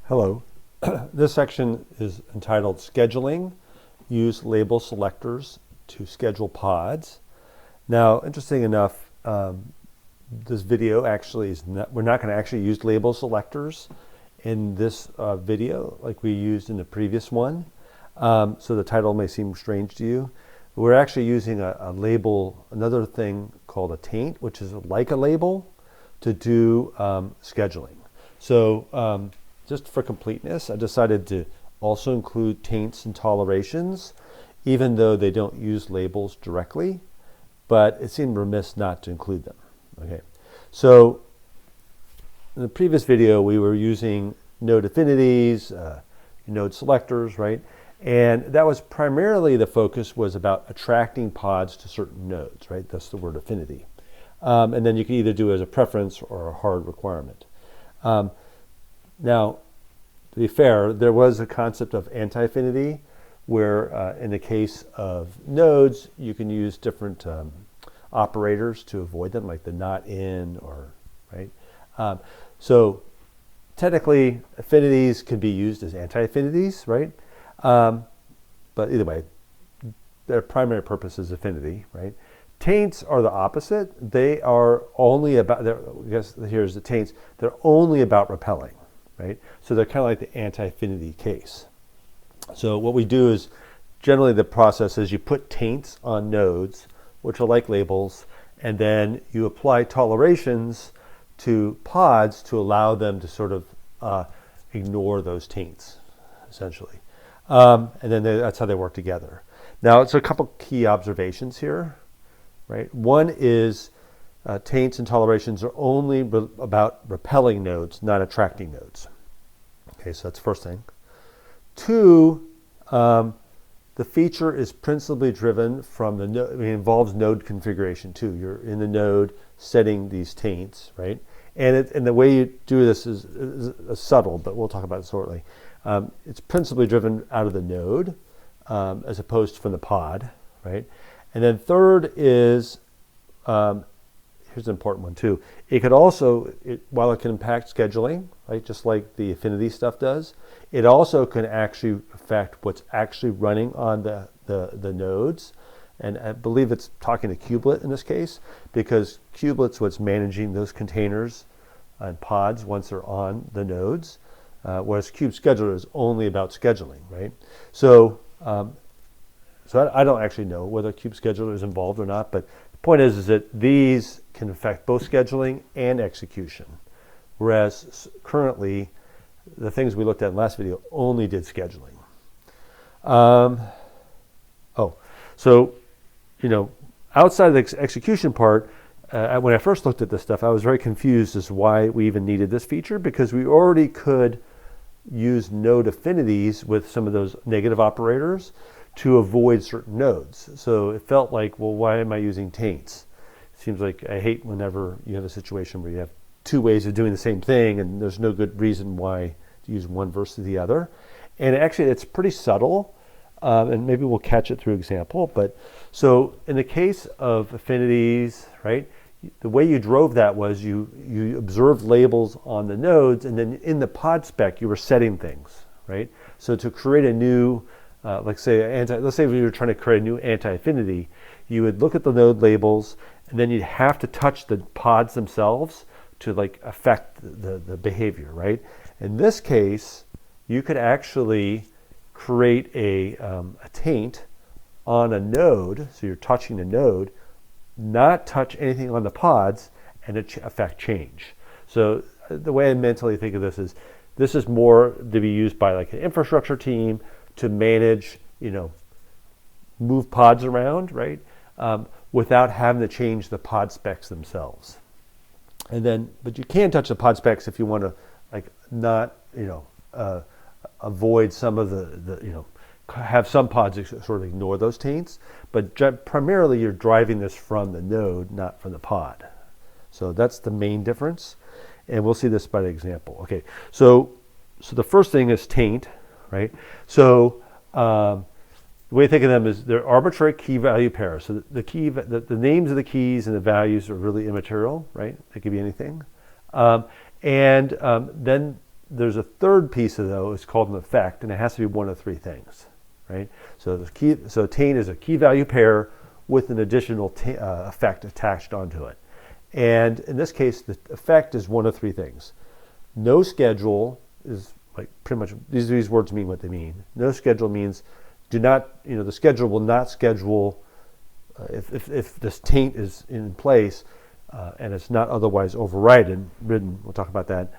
Hello. This section is entitled Scheduling. Use label selectors to schedule pods. Now, interesting enough, this video actually is not, we're not going to actually use label selectors in this video like we used in the previous one. So the title may seem strange to you. We're actually using a label, another thing called a taint, which is like a label, to do scheduling. So just for completeness, I decided to also include taints and tolerations, even though they don't use labels directly, but it seemed remiss not to include them. Okay, so in the previous video, we were using node affinities, node selectors, right? And that was primarily the focus was about attracting pods to certain nodes, right? That's the word affinity. And then you can either do it as a preference or a hard requirement. Now, to be fair, there was a concept of anti-affinity where in the case of nodes, you can use different operators to avoid them, like the not in or, right? So technically, affinities could be used as anti-affinities, right? But either way, their primary purpose is affinity, right? Taints are the opposite. They are only about, I guess here's the taints, they're only about repelling, right? So they're kind of like the anti-affinity case. So what we do is, generally the process is you put taints on nodes, which are like labels, and then you apply tolerations to pods to allow them to sort of ignore those taints, essentially. And then that's how they work together. Now, it's a couple key observations here, right? One is taints and tolerations are only about repelling nodes, not attracting nodes. Okay, so that's the first thing. Two, the feature is principally driven from the node. I mean, it involves node configuration too. You're in the node setting these taints, right? And the way you do this is subtle, but we'll talk about it shortly. It's principally driven out of the node as opposed to from the pod, right? And then third is, here's an important one too. It could also, while it can impact scheduling, right, just like the affinity stuff does, it also can actually affect what's actually running on the nodes. And I believe it's talking to kubelet in this case, because kubelet's what's managing those containers and pods once they're on the nodes, whereas kubescheduler is only about scheduling, right? So, I don't actually know whether kubescheduler is involved or not, but the point is that these can affect both scheduling and execution, whereas currently the things we looked at in the last video only did scheduling. So, outside of the execution part, when I first looked at this stuff, I was very confused as to why we even needed this feature, because we already could use node affinities with some of those negative operators to avoid certain nodes. So it felt like, well, why am I using taints? It seems like I hate whenever you have a situation where you have two ways of doing the same thing and there's no good reason why to use one versus the other. And actually, it's pretty subtle. And maybe we'll catch it through example. But so in the case of affinities, right, the way you drove that was you observed labels on the nodes, and then in the pod spec you were setting things, right? So to create a new, let's say we were trying to create a new anti-affinity, you would look at the node labels, and then you'd have to touch the pods themselves to like affect the behavior, right? In this case, you could actually create a taint on a node, so you're touching a node, not touch anything on the pods, and affect change. So the way I mentally think of this is more to be used by like an infrastructure team to manage, move pods around, right? Without having to change the pod specs themselves. And then, but you can touch the pod specs if you want to, like, not, avoid some of the have some pods sort of ignore those taints, but primarily you're driving this from the node, not from the pod. So that's the main difference, and we'll see this by the example. Okay, so the first thing is taint, right? So the way to think of them is they're arbitrary key value pairs. So the names of the keys and the values are really immaterial, right? They could be anything. Then there's a third piece of those called an effect, and it has to be one of three things, right? So taint is a key value pair with an additional effect attached onto it. And in this case, the effect is one of three things. No schedule is like pretty much, these words mean what they mean. No schedule means do not, the schedule will not schedule, if this taint is in place and it's not otherwise ridden, we'll talk about that,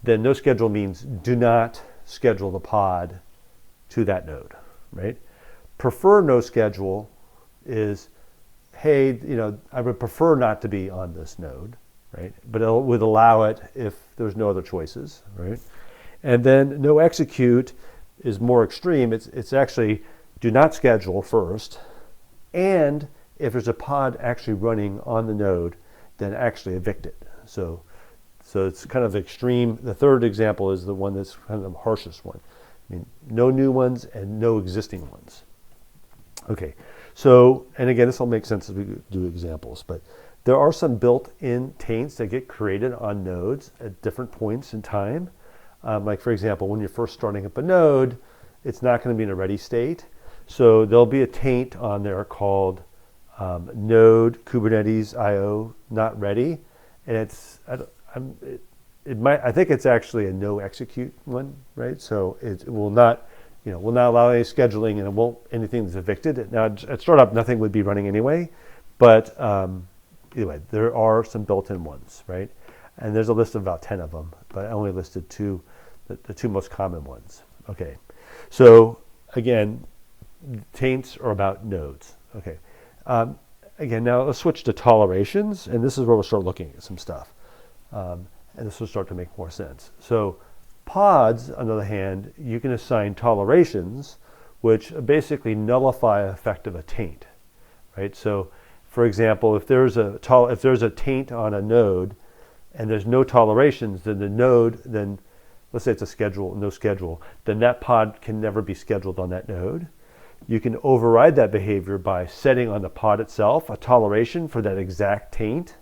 then no schedule means do not schedule the pod to that node, right? Prefer no schedule is, hey, I would prefer not to be on this node, right? But it would allow it if there's no other choices, right? And then no execute is more extreme. It's actually do not schedule first, and if there's a pod actually running on the node, then actually evict it. So it's kind of extreme. The third example is the one that's kind of the harshest one. I mean, no new ones and no existing ones. Okay, so, and again, this will make sense as we do examples, but there are some built-in taints that get created on nodes at different points in time. Like for example, when you're first starting up a node, it's not going to be in a ready state. So there'll be a taint on there called node Kubernetes IO not ready, and I think it's actually a no execute one, right? So it will not, will not allow any scheduling, and it won't anything that's evicted. Now at startup, nothing would be running anyway, but anyway, there are some built-in ones, right? And there's a list of about 10 of them, but I only listed two, the two most common ones. Okay, so again, taints are about nodes. Okay, again, now let's switch to tolerations, and this is where we'll start looking at some stuff. And this will start to make more sense. So pods, on the other hand, you can assign tolerations, which basically nullify the effect of a taint, right? So for example, if there's a taint on a node and there's no tolerations, then the node, then let's say it's a schedule, no schedule, then that pod can never be scheduled on that node. You can override that behavior by setting on the pod itself a toleration for that exact taint,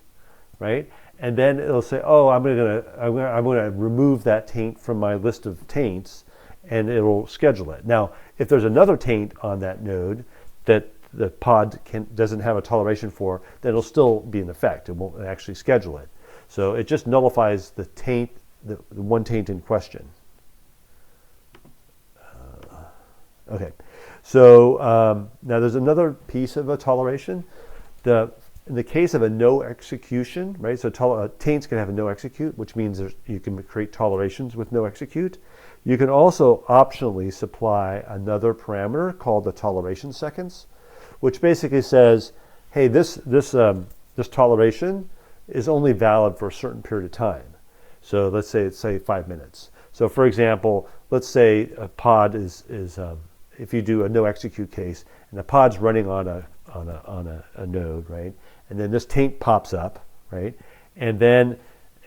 right? And then it'll say, oh, I'm gonna remove that taint from my list of taints, and it'll schedule it. Now, if there's another taint on that node that the pod doesn't have a toleration for, then it'll still be in effect. It won't actually schedule it. So it just nullifies the taint, the one taint in question. Okay, so now there's another piece of a toleration. In the case of a no execution, right? So taints can have a no execute, which means you can create tolerations with no execute. You can also optionally supply another parameter called the toleration seconds, which basically says, hey, this toleration is only valid for a certain period of time. So let's say it's 5 minutes. So for example, let's say a pod is if you do a no execute case and the pod's running on a node, right? And then this taint pops up, right? And then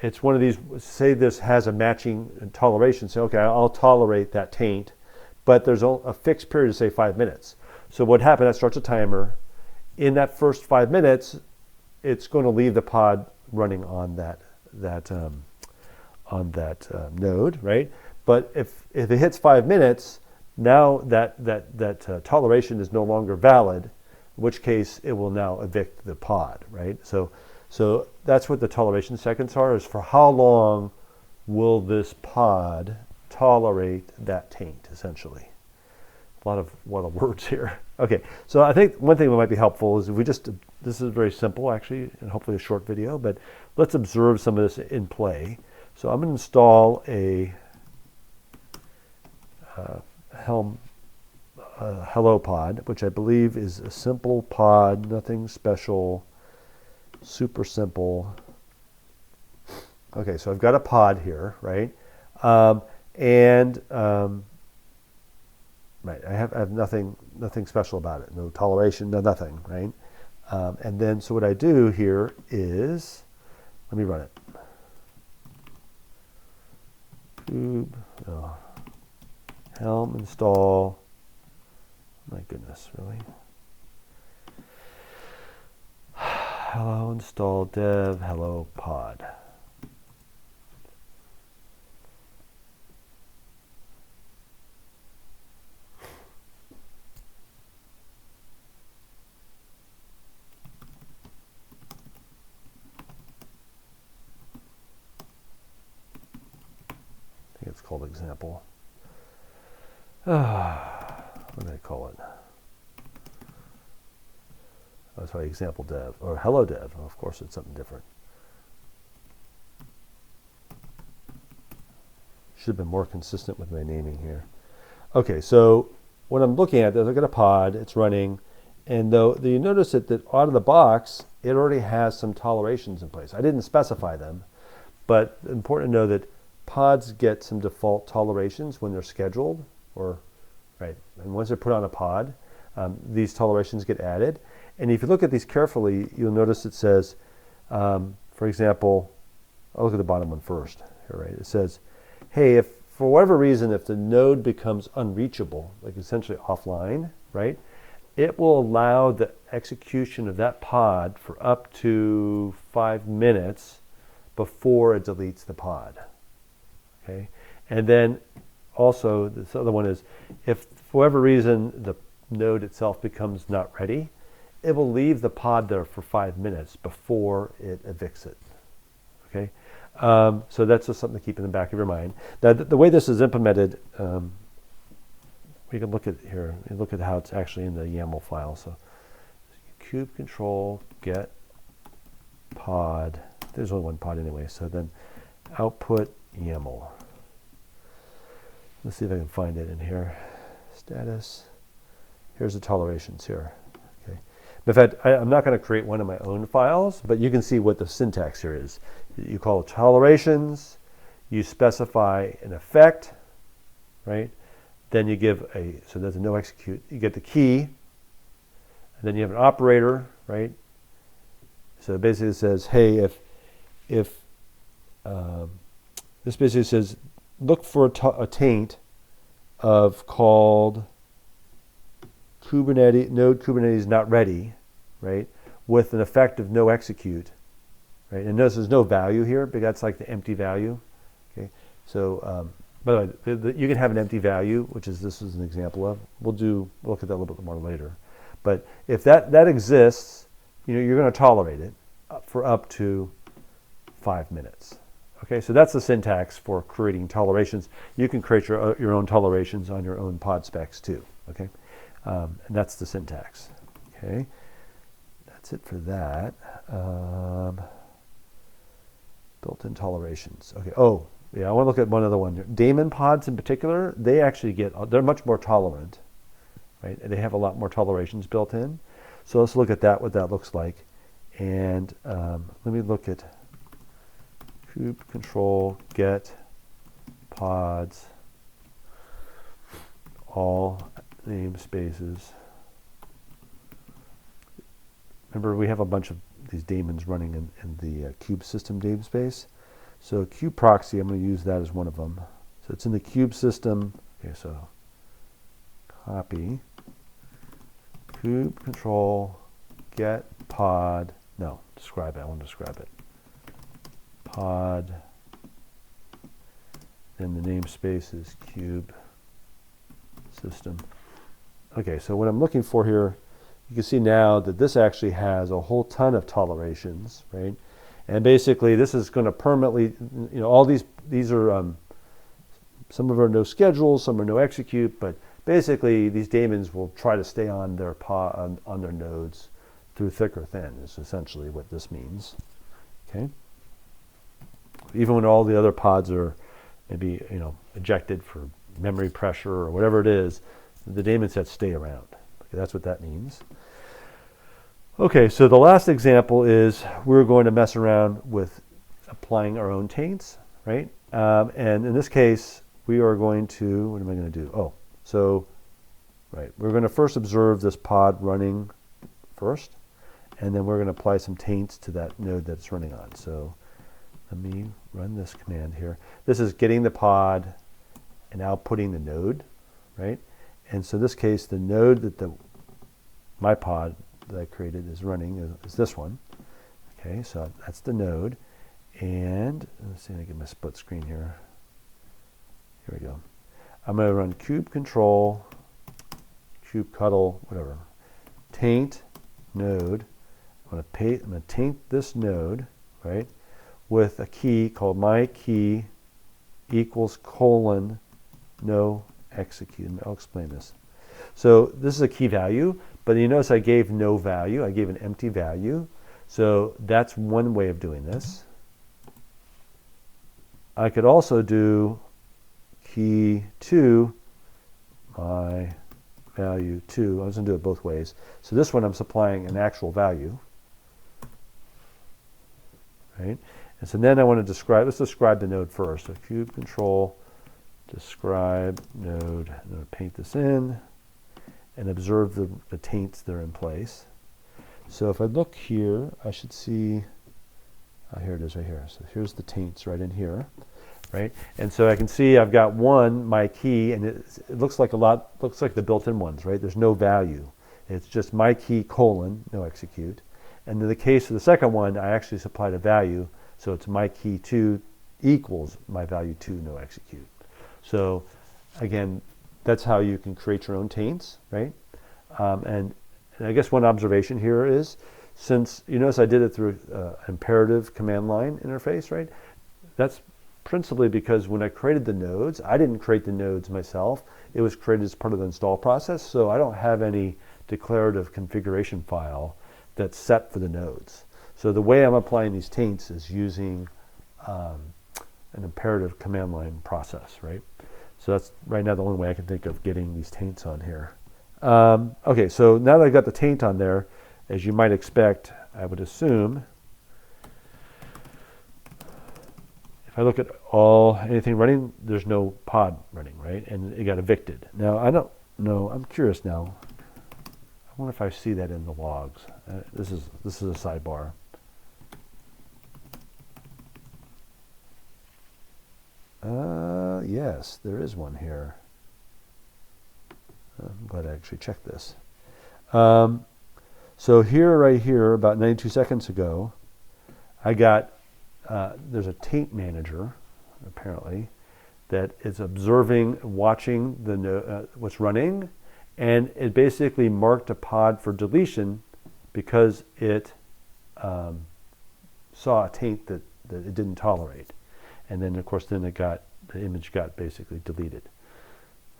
it's one of these, say this has a matching toleration, say, okay, I'll tolerate that taint, but there's a fixed period of say 5 minutes. So what happens, that starts a timer. In that first 5 minutes, it's going to leave the pod running on that node, right? But if it hits 5 minutes, now that toleration is no longer valid, in which case it will now evict the pod, right? So that's what the toleration seconds are, is for how long will this pod tolerate that taint, essentially. A lot of words here. Okay, so I think one thing that might be helpful is if we this is very simple actually, and hopefully a short video, but let's observe some of this in play. So I'm going to install a hello pod, which I believe is a simple pod, nothing special, super simple. Okay, so I've got a pod here, right? Right, I have nothing special about it, no toleration, no nothing, right? And then, so what I do here is, let me run it. Helm install, my goodness, really? Hello install dev hello pod. it's called example. What did I call it? Oh, sorry, example dev, or hello dev. Of course, it's something different. Should have been more consistent with my naming here. Okay, so what I'm looking at is I got a pod, it's running, and though you notice that out of the box, it already has some tolerations in place. I didn't specify them, but important to know that pods get some default tolerations when they're scheduled, right? And once they're put on a pod, these tolerations get added. And if you look at these carefully, you'll notice it says, for example, I'll look at the bottom one first here, right? It says, hey, if for whatever reason, if the node becomes unreachable, like essentially offline, right, it will allow the execution of that pod for up to 5 minutes before it deletes the pod. Okay, and then also this other one is, if for whatever reason the node itself becomes not ready, it will leave the pod there for 5 minutes before it evicts it. Okay, so that's just something to keep in the back of your mind. Now, the way this is implemented, we can look at here. Look at how it's actually in the YAML file. So, kube control get pod. There's only one pod anyway. So then, output YAML. Let's see if I can find it in here. Status. Here's the tolerations here. Okay. In fact, I'm not going to create one of my own files, but you can see what the syntax here is. You call it tolerations. You specify an effect, right? Then you give so there's a no execute. You get the key, and then you have an operator, right? So basically it says, hey, if this basically says, look for a taint of called node Kubernetes not ready, right? With an effect of no execute, right? And notice there's no value here, but that's like the empty value. Okay, so by the way, you can have an empty value, which this is an example of. We'll look at that a little bit more later. But if that exists, you're going to tolerate it for up to 5 minutes. Okay, so that's the syntax for creating tolerations. You can create your own tolerations on your own pod specs too. Okay, and that's the syntax. Okay, that's it for that. Built-in tolerations. Okay. Oh, yeah. I want to look at one other one here. Daemon pods in particular, they're much more tolerant, right? And they have a lot more tolerations built in. So let's look at that. What that looks like, and let me look at kube control get pods all namespaces. Remember, we have a bunch of these daemons running in the kube system namespace. So kube proxy, I'm going to use that as one of them. So it's in the kube system. Okay, so copy kube control get pod. No, describe it. I want to describe it. Pod. Then the namespace is kube system. Okay, so what I'm looking for here, you can see now that this actually has a whole ton of tolerations, right? And basically, this is going to permanently, all these are, some of them are no schedule, some are no execute, but basically, these daemons will try to stay on their on their nodes through thick or thin. Is essentially what this means. Okay. Even when all the other pods are maybe ejected for memory pressure or whatever it is, the daemon sets stay around. Okay, that's what that means. Okay, so the last example is we're going to mess around with applying our own taints, right? And in this case, we are going to, what am I going to do? Oh, so, right, we're going to first observe this pod running first, and then we're going to apply some taints to that node that it's running on. So let me run this command here. This is getting the pod and outputting the node, right? And so in this case, the node that my pod that I created is running is this one. Okay, so that's the node. And let's see if I get my split screen here. Here we go. I'm going to run kube control, kube cuddle, whatever, taint node. I'm going to taint this node, right, with a key called my key equals colon no execute. And I'll explain this. So this is a key value, but you notice I gave no value. I gave an empty value. So that's one way of doing this. I could also do key to my value 2. I was going to do it both ways. So this one I'm supplying an actual value. Right? And so then I want to describe, let's describe the node first. So cube control, describe node. I'm going to paint this in and observe the taints that are in place. So if I look here, I should see, here it is right here. So here's the taints right in here, right? And so I can see I've got one, my key, and it looks like looks like the built-in ones, right? There's no value. It's just my key colon, no execute. And in the case of the second one, I actually supplied a value. So it's my key 2 equals my value 2, no execute. So again, that's how you can create your own taints, right? And I guess one observation here is, since you notice I did it through imperative command line interface, right? That's principally because when I created the nodes, I didn't create the nodes myself. It was created as part of the install process, so I don't have any declarative configuration file that's set for the nodes. So the way I'm applying these taints is using an imperative command line process, right? So that's right now the only way I can think of getting these taints on here. Okay, so now that I've got the taint on there, as you might expect, I would assume, if I look at anything running, there's no pod running, right? And it got evicted. Now, I don't know, I'm curious now. I wonder if I see that in the logs. This is a sidebar. Yes, there is one here. I'm glad I actually checked this. So here, right here, about 92 seconds ago, I got, there's a taint manager, apparently, that is observing, watching what's running, and it basically marked a pod for deletion because it saw a taint that it didn't tolerate. And then, of course, the image got basically deleted.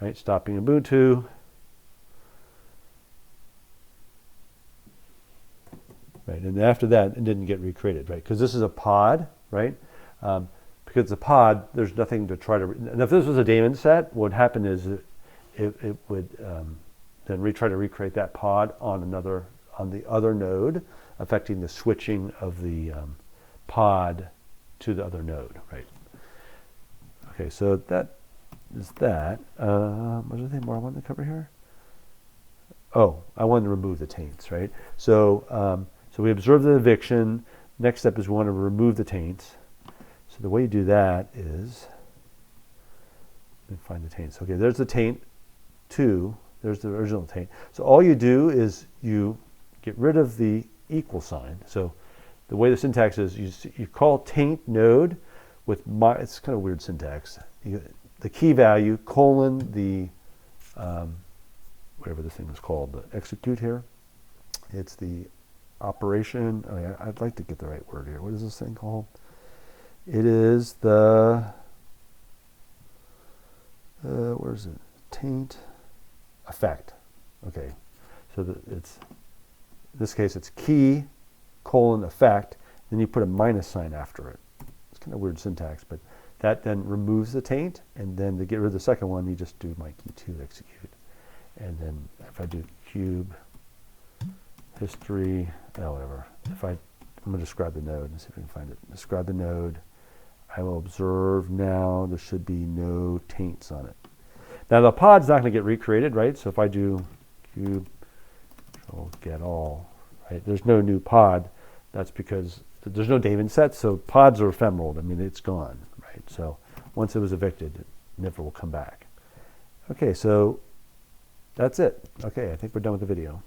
Right, stopping Ubuntu. Right, and after that, it didn't get recreated, right? Because this is a pod, right? Because it's a pod, there's nothing to try to. And if this was a daemon set, what would happen is it would then try to recreate that pod on the other node, affecting the switching of the pod to the other node, right? Okay, so that is that. Was there anything more I wanted to cover here? Oh, I wanted to remove the taints, right? So, so we observe the eviction. Next step is we want to remove the taints. So the way you do that is, let me find the taints. Okay, there's the taint 2. There's the original taint. So all you do is you get rid of the equal sign. So the way the syntax is, you call taint node with it's kind of weird syntax. The key value colon the whatever this thing is called, the execute here. It's the operation. I'd like to get the right word here. What is this thing called? It is the where is it? Taint effect. Okay, so it's in this case it's key colon effect. Then you put a minus sign after it. It's kind of weird syntax, but that then removes the taint, and then to get rid of the second one, you just do my key 2 execute. And then if I do cube history, whatever. I'm going to describe the node and see if I can find it. Describe the node. I will observe now there should be no taints on it. Now the pod's not going to get recreated, right? So if I do cube control get all, right? There's no new pod. That's because there's no daemon set, so pods are ephemeral. I mean, it's gone, right? So once it was evicted, it never will come back. Okay, so that's it. Okay, I think we're done with the video.